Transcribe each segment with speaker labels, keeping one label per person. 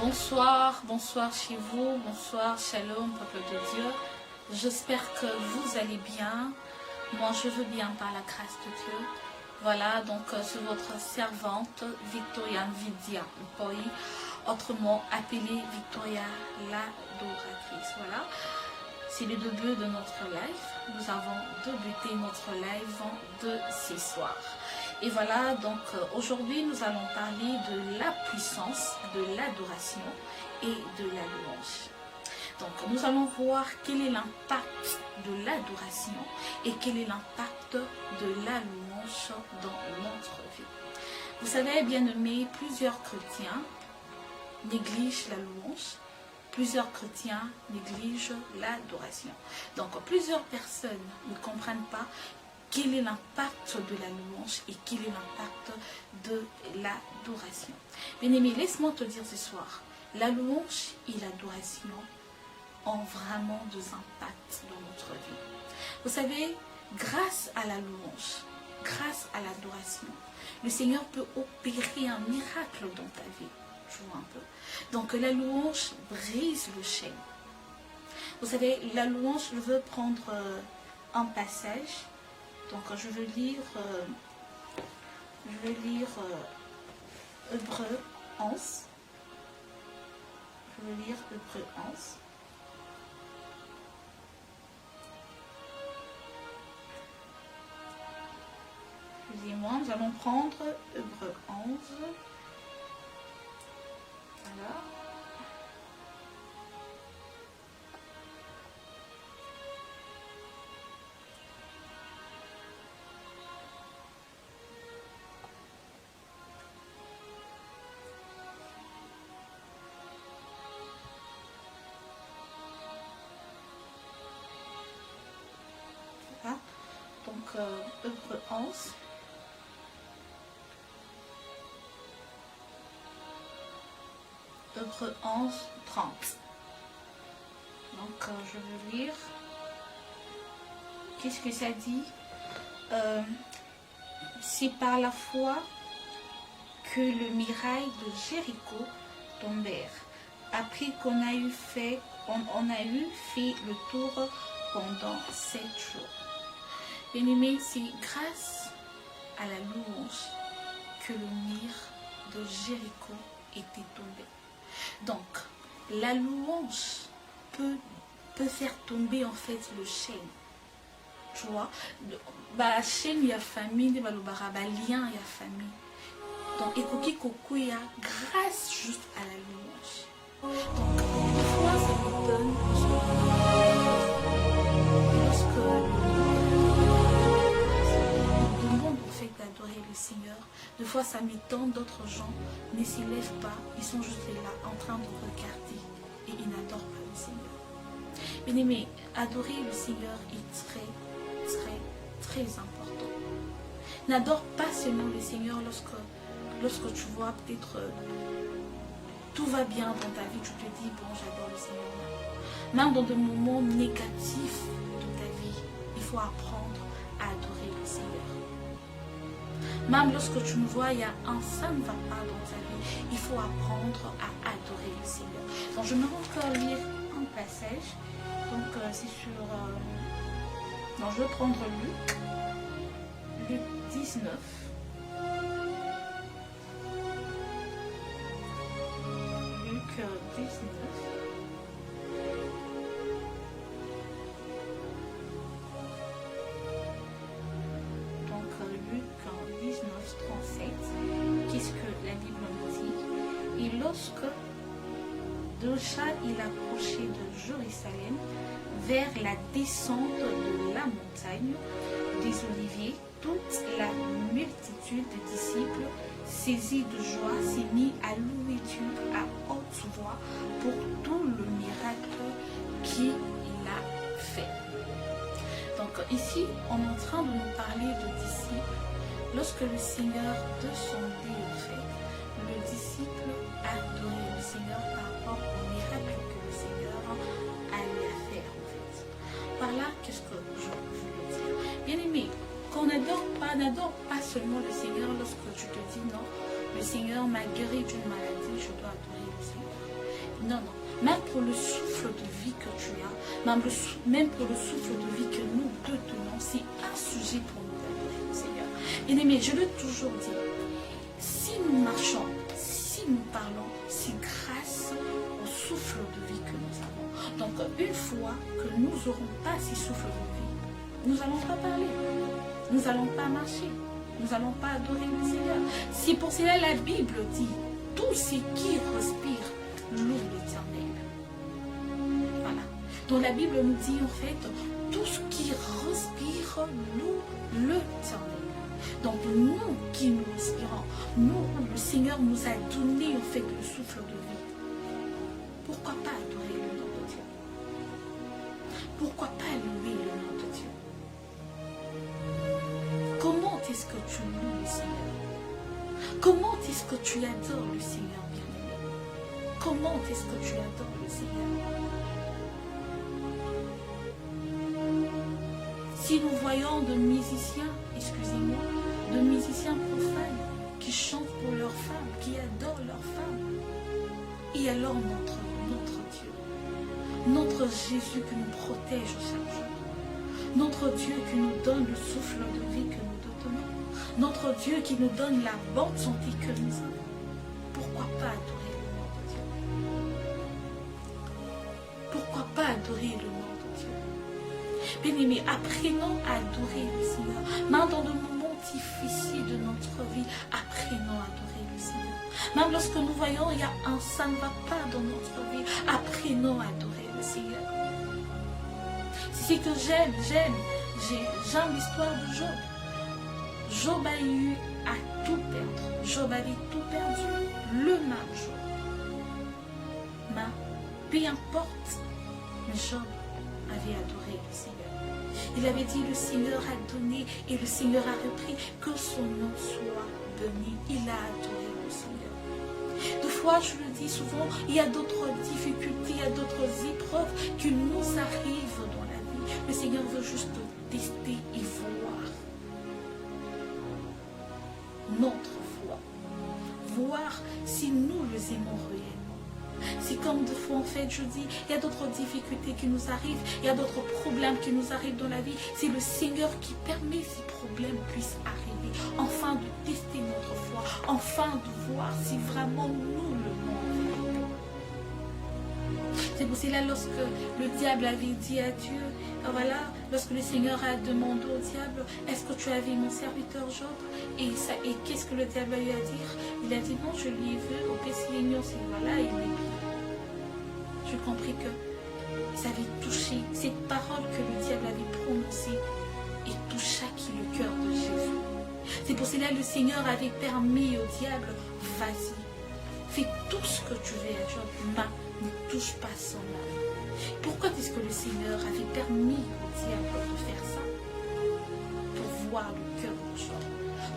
Speaker 1: Bonsoir, bonsoir chez vous, bonsoir, shalom, peuple de Dieu. J'espère que vous allez bien. Moi, je veux bien par la grâce de Dieu. Voilà, donc c'est votre servante Victoria Nvidia Mpoi, autrement appelée Victoria l'adoratrice. Voilà, c'est le début de notre live. Nous avons débuté notre live de ce soir. Et voilà, donc aujourd'hui nous allons parler de la puissance de l'adoration et de la louange. Donc nous allons voir quel est l'impact de l'adoration et quel est l'impact de la louange dans notre vie. Vous savez, bien aimés, plusieurs chrétiens négligent la louange, plusieurs chrétiens négligent l'adoration. Donc plusieurs personnes ne comprennent pas quel est l'impact de la louange et quel est l'impact de l'adoration. Bien-aimé, laisse-moi te dire ce soir, la louange et l'adoration ont vraiment des impacts dans notre vie. Vous savez, grâce à la louange, grâce à l'adoration, le Seigneur peut opérer un miracle dans ta vie. Je vois un peu. Donc la louange brise le chaîne. Vous savez, la louange, je veux prendre un passage. Donc je vais lire Hébreux 11. Je vais lire Hébreux 11. Excusez-moi, nous allons prendre Hébreux 11. Voilà. Donc, Hébreux 11. Hébreux 11, 30. Donc, je vais lire. Qu'est-ce que ça dit? C'est par la foi que le muraille de Jéricho tombèrent. Après qu'on a eu fait le tour pendant 7 jours. Bien-aimé, c'est grâce à la louange que le mur de Jéricho était tombé. Donc, la louange peut faire tomber en fait le chaîne. Tu vois, la chaîne, il y a famille, lien, il y a famille. Donc, ekoki kokuya grâce juste à la louange. Donc, des fois, ça me donne d'adorer le Seigneur. Des fois, ça m'étonne, d'autres gens ne s'élèvent pas, ils sont juste là en train de regarder et ils n'adorent pas le Seigneur. Bien aimé, adorer le Seigneur est très, très, très important. N'adore pas seulement le Seigneur lorsque tu vois peut-être tout va bien dans ta vie, tu te dis, bon, j'adore le Seigneur. Même dans des moments négatifs de ta vie, il faut apprendre à adorer le Seigneur. Même lorsque tu me vois, il y a ça ne va pas dans ta vie, il faut apprendre à adorer le Seigneur. Donc je me rends encore lire un passage. Donc c'est sur... non, je vais prendre Luc 19. Luc 19. Qu'est-ce que la Bible nous dit? Et lorsque déjà il approchait de Jérusalem vers la descente de la montagne des Oliviers, toute la multitude de disciples saisis de joie s'est mis à louer Dieu à haute voix pour tout le miracle qu'il a fait. Donc ici on est en train de nous parler de disciples. Lorsque le Seigneur descendait en fait, le disciple adorait le Seigneur par rapport au miracle que le Seigneur allait faire en fait. Par là, qu'est-ce que je veux dire? Bien aimé, qu'on n'adore pas seulement le Seigneur lorsque tu te dis non, le Seigneur m'a guéri d'une maladie, je dois adorer le Seigneur. Non, non. Même pour le souffle de vie que tu as, même pour le souffle de vie que nous te tenons, c'est un sujet pour nous d'adorer, Seigneur. Bien-aimé, je l'ai toujours dit, si nous marchons, si nous parlons, c'est grâce au souffle de vie que nous avons. Donc, une fois que nous n'aurons pas ce souffle de vie, nous n'allons pas parler, nous n'allons pas marcher, nous n'allons pas adorer le Seigneur. C'est pour cela la Bible dit, tout ce qui respire loue l'Éternel. Voilà. Donc la Bible nous dit en fait, tout ce qui respire loue l'Éternel. Donc nous qui nous respirons, nous, le Seigneur nous a donné en fait le souffle de vie. Pourquoi pas adorer le nom de Dieu? Pourquoi pas louer le nom de Dieu? Comment est-ce que tu loues le Seigneur? Comment est-ce que tu adores le Seigneur, bien-aimé? Comment est-ce que tu adores le Seigneur? Si nous voyons de musiciens, excusez-moi, de musiciens profanes qui chantent pour leurs femmes, qui adorent leurs femmes, et alors notre Dieu, notre Jésus qui nous protège chaque jour, notre Dieu qui nous donne le souffle de vie que nous donnons, notre Dieu qui nous donne la bonne santé que nous avons, pourquoi pas adorer le nom de Dieu? Pourquoi pas adorer le nom de Dieu? Bien-aimés, apprenons à adorer le Seigneur. Même dans le moment difficile de notre vie, apprenons à adorer le Seigneur. Même lorsque nous voyons il y a ça ne va pas dans notre vie, apprenons à adorer le Seigneur. C'est ce que j'aime l'histoire de Job. Job a eu à tout perdre. Job avait tout perdu le même jour. Mais peu importe, Job avait adoré le Seigneur. Il avait dit le Seigneur a donné et le Seigneur a repris, que son nom soit béni. Il a adoré le Seigneur. Des fois, je le dis souvent, il y a d'autres difficultés, il y a d'autres épreuves qui nous arrivent dans la vie. Le Seigneur veut juste tester et voir notre foi. Voir si nous les aimons réellement. C'est comme des fois, en fait, je dis, il y a d'autres difficultés qui nous arrivent, il y a d'autres problèmes qui nous arrivent dans la vie. C'est le Seigneur qui permet ces problèmes puissent arriver, afin de tester notre foi, afin de voir si vraiment nous le voulons. C'est pour cela, lorsque le diable avait dit à Dieu, voilà, lorsque le Seigneur a demandé au diable, est-ce que tu as vu mon serviteur Job? Et qu'est-ce que le diable a eu à dire? Il a dit non, je lui ai vu au Pessignon, c'est voilà, il est bien. J'ai compris que ça avait touché, cette parole que le diable avait prononcée et toucha qui le cœur de Jésus. C'est pour cela que le Seigneur avait permis au diable, vas-y, fais tout ce que tu veux à Job, mais ne touche pas son âme. Pourquoi est-ce que le Seigneur avait permis au diable de faire ça? Pour voir le cœur de Job.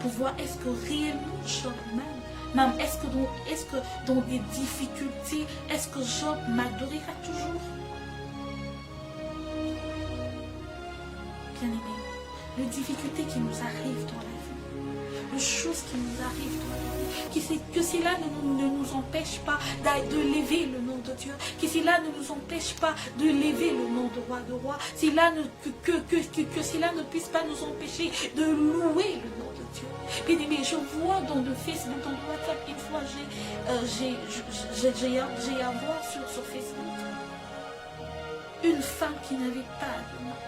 Speaker 1: Pour voir est-ce que réellement Job même est-ce que dans des difficultés, est-ce que Job m'adorera toujours? Bien-aimé, les difficultés qui nous arrivent dans la vie, les choses qui nous arrivent dans la vie, que cela ne nous empêche pas de lever le nom de Dieu, que cela ne nous empêche pas de lever le nom de roi de roi, que cela ne puisse pas nous empêcher de louer le nom de Dieu. Bien aimé, je vois dans le Facebook, dans le WhatsApp, une fois j'ai à voir sur Facebook une femme qui n'avait pas de main,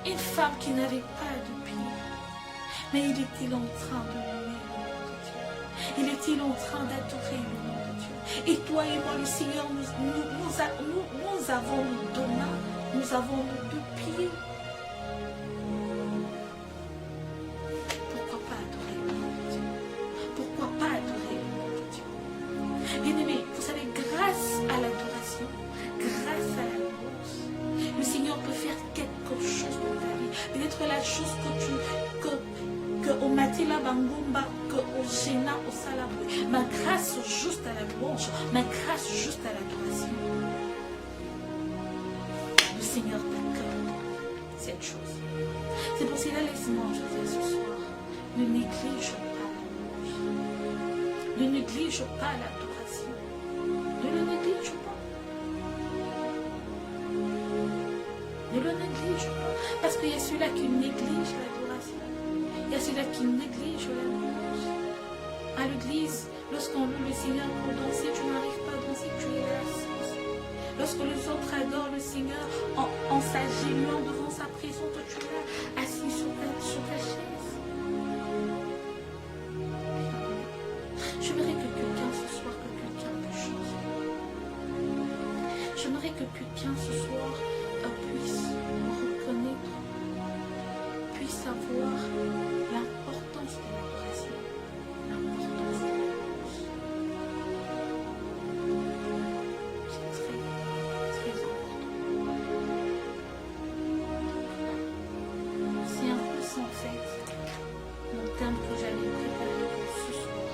Speaker 1: une femme qui n'avait pas de pied, mais il était en train de louer le nom de Dieu. Il était en train d'adorer le nom de Dieu. Et toi et moi, le Seigneur, nous avons nos deux mains, nous avons nos deux pieds. Pourquoi pas adorer le nom de Dieu? Pourquoi pas adorer le nom de Dieu? Bien-aimé, vous savez, grâce à l'adoration, grâce à la louange, le Seigneur peut faire quelque chose dans ta vie. Peut-être la chose que au matila bangomba, que au géna, au salaboué, ma grâce juste à la louange, ma grâce juste à l'adoration. Le Seigneur t'accorde cette chose. C'est pour cela, laisse-moi je dis ce soir, ne néglige pas la louange, ne néglige pas l'adoration, ne le qu'il y a ceux-là qui négligent l'adoration. Il y a ceux-là qui négligent la louange. À l'église, lorsqu'on loue le Seigneur pour danser, tu n'arrives pas à danser, tu es assis. Lorsque les autres adorent le Seigneur en s'agenouillant devant sa présence, toi tu es là, assis sur ta chaise. J'aimerais que quelqu'un ce soir, que quelqu'un puisse changer. J'aimerais que quelqu'un ce soir puisse reconnaître, puisse savoir l'importance de l'adoration, l'importance de la louange. C'est très, très important. C'est un peu ça en fait, mon thème que j'avais préparé pour ce soir.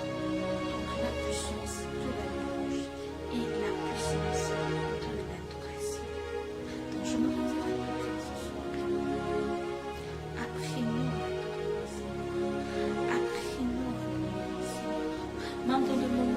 Speaker 1: Donc la puissance de la louange et la puissance de l'adoration. Donc je me dire à quelqu'un ce soir, apprenons à adorer le Seigneur. Apprenons à adorer le Seigneur. Même dans le moment